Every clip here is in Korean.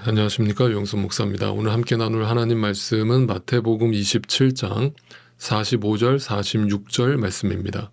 안녕하십니까, 용수 목사입니다. 오늘 함께 나눌 하나님 말씀은 마태복음 27장 45절 46절 말씀입니다.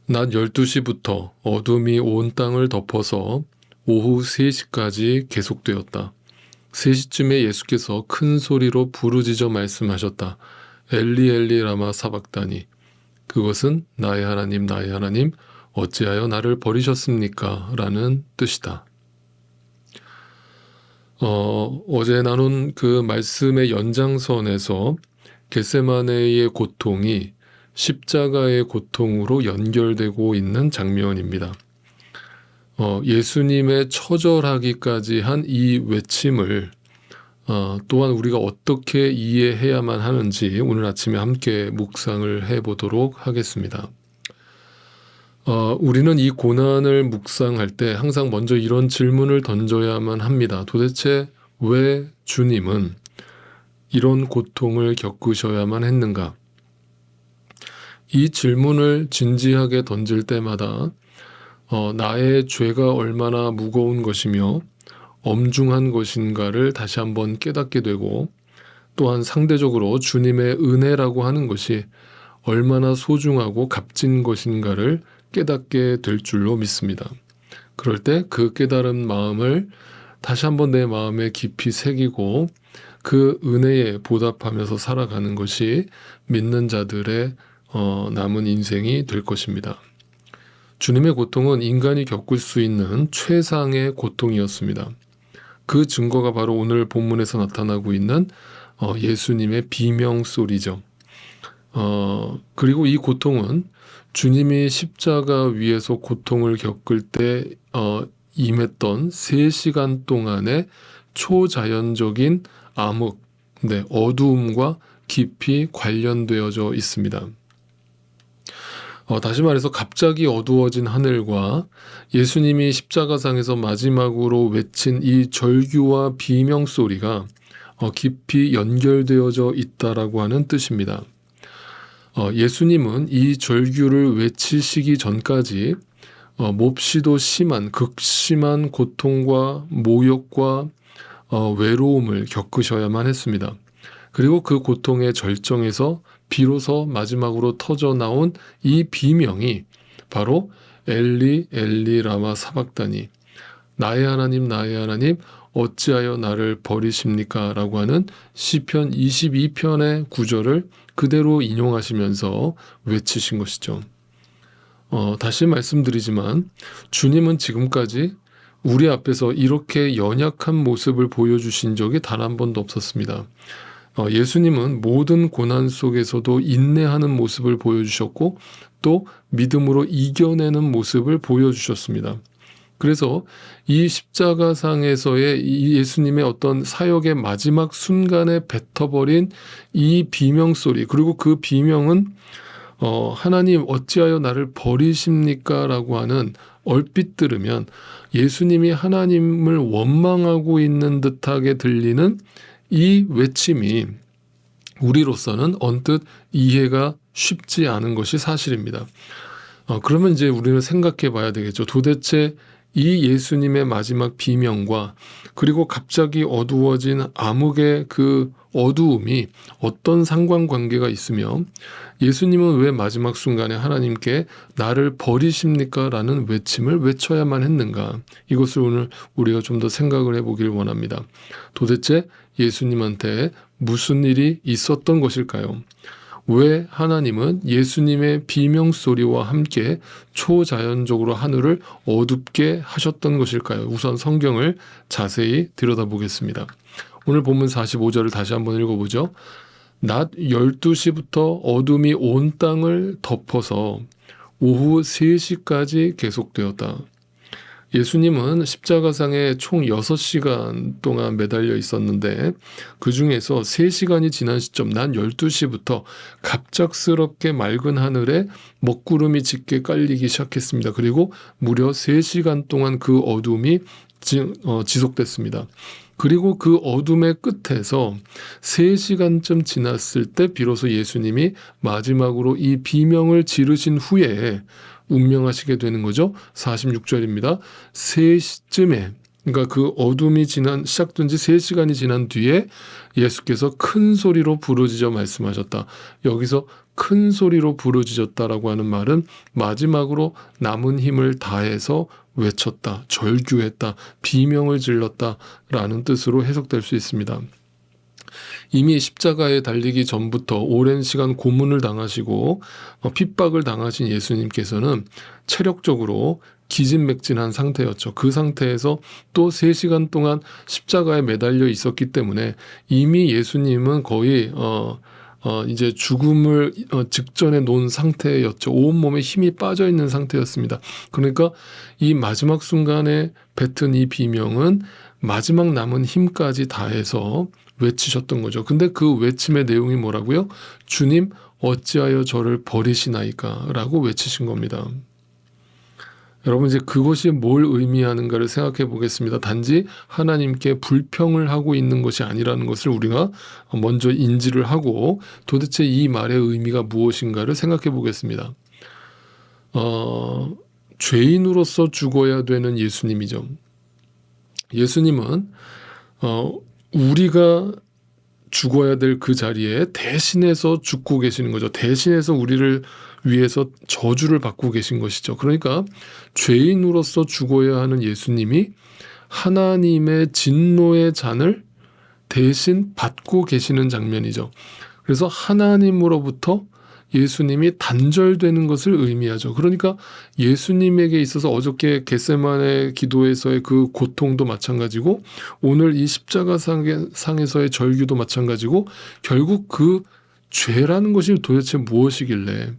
낮 12시부터 어둠이 온 땅을 덮어서 오후 3시까지 계속되었다. 3시쯤에 예수께서 큰 소리로 부르짖어 말씀하셨다. 엘리 엘리 라마 사박다니. 그것은 나의 하나님 나의 하나님 어찌하여 나를 버리셨습니까? 라는 뜻이다. 어제 나눈 그 말씀의 연장선에서 겟세마네의 고통이 십자가의 고통으로 연결되고 있는 장면입니다. 예수님의 처절하기까지 한 이 외침을 또한 우리가 어떻게 이해해야만 하는지 오늘 아침에 함께 묵상을 해보도록 하겠습니다. 우리는 이 고난을 묵상할 때 항상 먼저 이런 질문을 던져야만 합니다. 도대체 왜 주님은 이런 고통을 겪으셔야만 했는가? 이 질문을 진지하게 던질 때마다 나의 죄가 얼마나 무거운 것이며 엄중한 것인가를 다시 한번 깨닫게 되고, 또한 상대적으로 주님의 은혜라고 하는 것이 얼마나 소중하고 값진 것인가를 깨닫게 될 줄로 믿습니다. 그럴 때 그 깨달은 마음을 다시 한번 내 마음에 깊이 새기고 그 은혜에 보답하면서 살아가는 것이 믿는 자들의 남은 인생이 될 것입니다. 주님의 고통은 인간이 겪을 수 있는 최상의 고통이었습니다. 그 증거가 바로 오늘 본문에서 나타나고 있는 예수님의 비명소리죠. 그리고 이 고통은 주님이 십자가 위에서 고통을 겪을 때 임했던 3시간 동안의 초자연적인 암흑, 어두움과 깊이 관련되어져 있습니다. 다시 말해서 갑자기 어두워진 하늘과 예수님이 십자가상에서 마지막으로 외친 이 절규와 비명소리가 깊이 연결되어져 있다라고 하는 뜻입니다. 예수님은 이 절규를 외치시기 전까지 몹시도 심한 극심한 고통과 모욕과 외로움을 겪으셔야만 했습니다. 그리고 그 고통의 절정에서 비로소 마지막으로 터져 나온 이 비명이 바로 엘리 엘리 라마 사박다니, 나의 하나님 나의 하나님 어찌하여 나를 버리십니까? 라고 하는 시편 22편의 구절을 그대로 인용하시면서 외치신 것이죠. 다시 말씀드리지만 주님은 지금까지 우리 앞에서 이렇게 연약한 모습을 보여주신 적이 단 한 번도 없었습니다. 예수님은 모든 고난 속에서도 인내하는 모습을 보여주셨고 또 믿음으로 이겨내는 모습을 보여주셨습니다. 그래서 이 십자가상에서의 이 예수님의 어떤 사역의 마지막 순간에 뱉어버린 이 비명소리, 그리고 그 비명은 하나님 어찌하여 나를 버리십니까? 라고 하는, 얼핏 들으면 예수님이 하나님을 원망하고 있는 듯하게 들리는 이 외침이 우리로서는 언뜻 이해가 쉽지 않은 것이 사실입니다. 그러면 이제 우리는 생각해 봐야 되겠죠. 도대체 이 예수님의 마지막 비명과 그리고 갑자기 어두워진 암흑의 그 어두움이 어떤 상관관계가 있으며 예수님은 왜 마지막 순간에 하나님께 나를 버리십니까? 라는 외침을 외쳐야만 했는가? 이것을 오늘 우리가 좀 더 생각을 해보길 원합니다. 도대체 예수님한테 무슨 일이 있었던 것일까요? 왜 하나님은 예수님의 비명소리와 함께 초자연적으로 하늘을 어둡게 하셨던 것일까요? 우선 성경을 자세히 들여다보겠습니다. 오늘 본문 45절을 다시 한번 읽어보죠. 낮 12시부터 어둠이 온 땅을 덮어서 오후 3시까지 계속되었다. 예수님은 십자가상에 총 6시간 동안 매달려 있었는데 그 중에서 3시간이 지난 시점, 낮 12시부터 갑작스럽게 맑은 하늘에 먹구름이 짙게 깔리기 시작했습니다. 그리고 무려 3시간 동안 그 어둠이 지속됐습니다. 그리고 그 어둠의 끝에서 3시간쯤 지났을 때 비로소 예수님이 마지막으로 이 비명을 지르신 후에 운명하시게 되는 거죠. 46절입니다. 3시쯤에 그러니까 그 어둠이 시작된 지 3시간이 지난 뒤에 예수께서 큰 소리로 부르짖어 말씀하셨다. 여기서 큰 소리로 부르짖었다라고 하는 말은 마지막으로 남은 힘을 다해서 외쳤다, 절규했다, 비명을 질렀다라는 뜻으로 해석될 수 있습니다. 이미 십자가에 달리기 전부터 오랜 시간 고문을 당하시고 핍박을 당하신 예수님께서는 체력적으로 기진맥진한 상태였죠. 그 상태에서 또 3시간 동안 십자가에 매달려 있었기 때문에 이미 예수님은 거의 이제 죽음을 직전에 놓은 상태였죠. 온몸에 힘이 빠져 있는 상태였습니다. 그러니까 이 마지막 순간에 뱉은 이 비명은 마지막 남은 힘까지 다해서 외치셨던 거죠. 근데 그 외침의 내용이 뭐라고요? 주님, 어찌하여 저를 버리시나이까? 라고 외치신 겁니다. 여러분, 이제 그것이 뭘 의미하는가를 생각해 보겠습니다. 단지 하나님께 불평을 하고 있는 것이 아니라는 것을 우리가 먼저 인지를 하고 도대체 이 말의 의미가 무엇인가를 생각해 보겠습니다. 죄인으로서 죽어야 되는 예수님이죠. 예수님은 우리가 죽어야 될 그 자리에 대신해서 죽고 계시는 거죠. 대신해서 우리를 위해서 저주를 받고 계신 것이죠. 그러니까 죄인으로서 죽어야 하는 예수님이 하나님의 진노의 잔을 대신 받고 계시는 장면이죠. 그래서 하나님으로부터 예수님이 단절되는 것을 의미하죠. 그러니까 예수님에게 있어서 어저께 겟세마네 기도에서의 그 고통도 마찬가지고 오늘 이 십자가상에서의 절규도 마찬가지고 결국 그 죄라는 것이 도대체 무엇이길래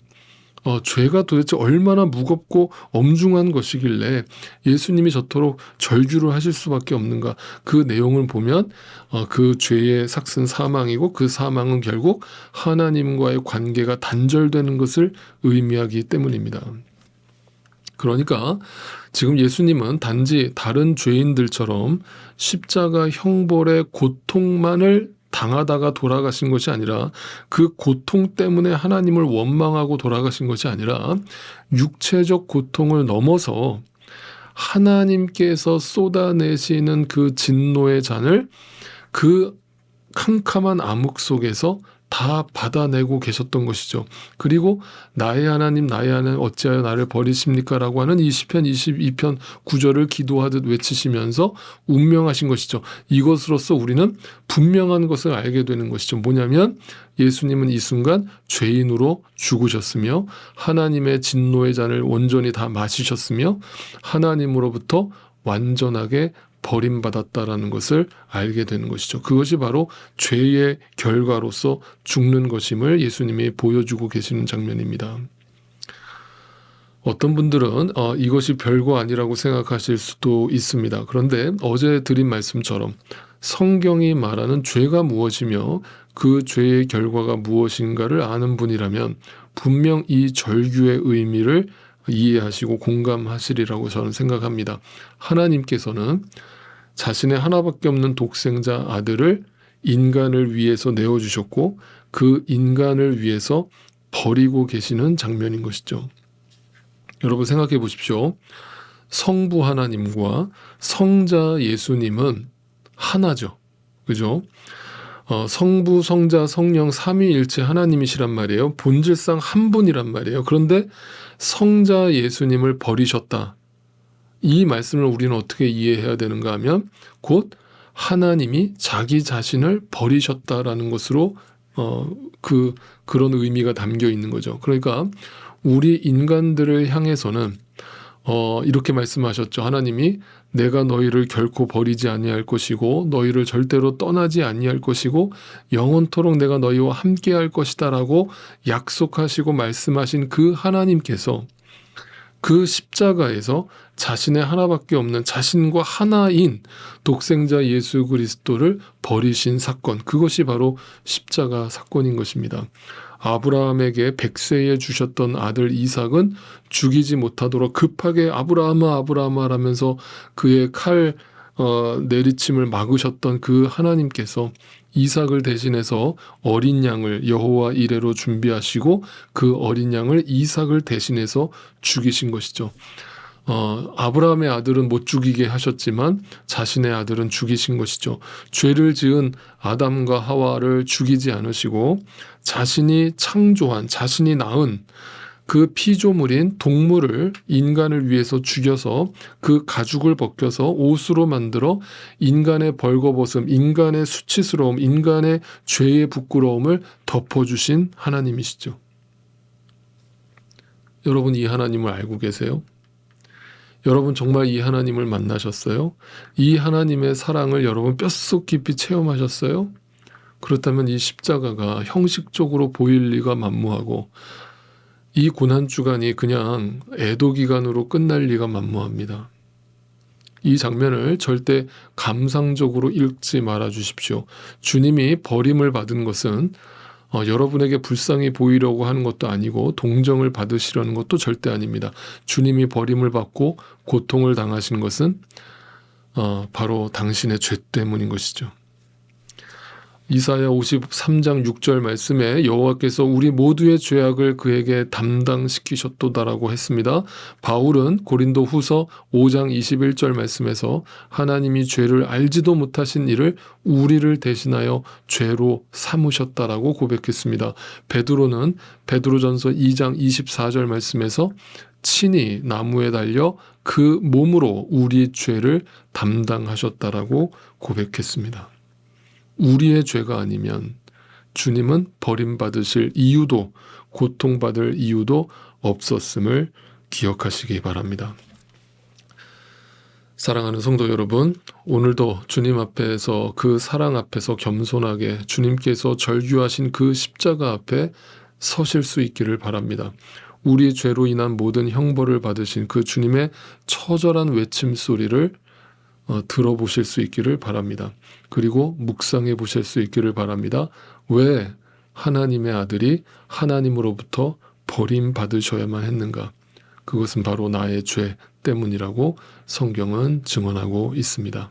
죄가 도대체 얼마나 무겁고 엄중한 것이길래 예수님이 저토록 절규를 하실 수밖에 없는가. 그 내용을 보면 그 죄의 삭은 사망이고 그 사망은 결국 하나님과의 관계가 단절되는 것을 의미하기 때문입니다. 그러니까 지금 예수님은 단지 다른 죄인들처럼 십자가 형벌의 고통만을 당하다가 돌아가신 것이 아니라 그 고통 때문에 하나님을 원망하고 돌아가신 것이 아니라 육체적 고통을 넘어서 하나님께서 쏟아내시는 그 진노의 잔을 그 캄캄한 암흑 속에서 다 받아내고 계셨던 것이죠. 그리고 나의 하나님 어찌하여 나를 버리십니까? 라고 하는 이 시편 22편 9절을 기도하듯 외치시면서 운명하신 것이죠. 이것으로써 우리는 분명한 것을 알게 되는 것이죠. 뭐냐면 예수님은 이 순간 죄인으로 죽으셨으며 하나님의 진노의 잔을 온전히 다 마시셨으며 하나님으로부터 완전하게 버림받았다라는 것을 알게 되는 것이죠. 그것이 바로 죄의 결과로서 죽는 것임을 예수님이 보여주고 계시는 장면입니다. 어떤 분들은 이것이 별거 아니라고 생각하실 수도 있습니다. 그런데 어제 드린 말씀처럼 성경이 말하는 죄가 무엇이며 그 죄의 결과가 무엇인가를 아는 분이라면 분명 이 절규의 의미를 이해하시고 공감하시리라고 저는 생각합니다. 하나님께서는 자신의 하나밖에 없는 독생자 아들을 인간을 위해서 내어주셨고 그 인간을 위해서 버리고 계시는 장면인 것이죠. 여러분 생각해 보십시오. 성부 하나님과 성자 예수님은 하나죠. 그죠? 성부, 성자, 성령 삼위일체 하나님이시란 말이에요. 본질상 한 분이란 말이에요. 그런데 성자 예수님을 버리셨다. 이 말씀을 우리는 어떻게 이해해야 되는가 하면 곧 하나님이 자기 자신을 버리셨다라는 것으로 그런 의미가 담겨 있는 거죠. 그러니까 우리 인간들을 향해서는 이렇게 말씀하셨죠. 하나님이 내가 너희를 결코 버리지 아니할 것이고 너희를 절대로 떠나지 아니할 것이고 영원토록 내가 너희와 함께할 것이다라고 약속하시고 말씀하신 그 하나님께서 그 십자가에서 자신의 하나밖에 없는 자신과 하나인 독생자 예수 그리스도를 버리신 사건, 그것이 바로 십자가 사건인 것입니다. 아브라함에게 100세에 주셨던 아들 이삭은 죽이지 못하도록 급하게 아브라함아 라면서 그의 칼 내리침을 막으셨던 그 하나님께서 이삭을 대신해서 어린 양을 여호와 이레로 준비하시고 그 어린 양을 이삭을 대신해서 죽이신 것이죠. 아브라함의 아들은 못 죽이게 하셨지만 자신의 아들은 죽이신 것이죠. 죄를 지은 아담과 하와를 죽이지 않으시고 자신이 창조한, 자신이 낳은 그 피조물인 동물을 인간을 위해서 죽여서 그 가죽을 벗겨서 옷으로 만들어 인간의 벌거벗음, 인간의 수치스러움, 인간의 죄의 부끄러움을 덮어주신 하나님이시죠. 여러분, 이 하나님을 알고 계세요? 여러분 정말 이 하나님을 만나셨어요? 이 하나님의 사랑을 여러분 뼛속 깊이 체험하셨어요? 그렇다면 이 십자가가 형식적으로 보일 리가 만무하고 이 고난주간이 그냥 애도기간으로 끝날 리가 만무합니다. 이 장면을 절대 감상적으로 읽지 말아 주십시오. 주님이 버림을 받은 것은 여러분에게 불쌍히 보이려고 하는 것도 아니고 동정을 받으시려는 것도 절대 아닙니다. 주님이 버림을 받고 고통을 당하신 것은 바로 당신의 죄 때문인 것이죠. 이사야 53장 6절 말씀에 여호와께서 우리 모두의 죄악을 그에게 담당시키셨도다라고 했습니다. 바울은 고린도 후서 5장 21절 말씀에서 하나님이 죄를 알지도 못하신 이를 우리를 대신하여 죄로 삼으셨다라고 고백했습니다. 베드로는 베드로전서 2장 24절 말씀에서 친히 나무에 달려 그 몸으로 우리 죄를 담당하셨다라고 고백했습니다. 우리의 죄가 아니면 주님은 버림받으실 이유도 고통받을 이유도 없었음을 기억하시기 바랍니다. 사랑하는 성도 여러분, 오늘도 주님 앞에서 그 사랑 앞에서 겸손하게 주님께서 절규하신 그 십자가 앞에 서실 수 있기를 바랍니다. 우리 죄로 인한 모든 형벌을 받으신 그 주님의 처절한 외침 소리를 들어보실 수 있기를 바랍니다. 그리고 묵상해 보실 수 있기를 바랍니다. 왜 하나님의 아들이 하나님으로부터 버림받으셔야만 했는가? 그것은 바로 나의 죄 때문이라고 성경은 증언하고 있습니다.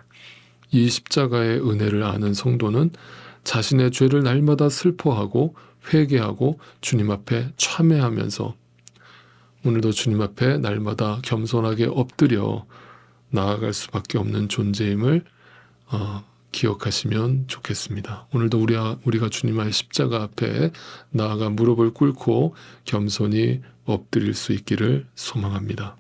이 십자가의 은혜를 아는 성도는 자신의 죄를 날마다 슬퍼하고 회개하고 주님 앞에 참회하면서 오늘도 주님 앞에 날마다 겸손하게 엎드려 나아갈 수밖에 없는 존재임을 기억하시면 좋겠습니다. 오늘도 우리가 주님의 십자가 앞에 나아가 무릎을 꿇고 겸손히 엎드릴 수 있기를 소망합니다.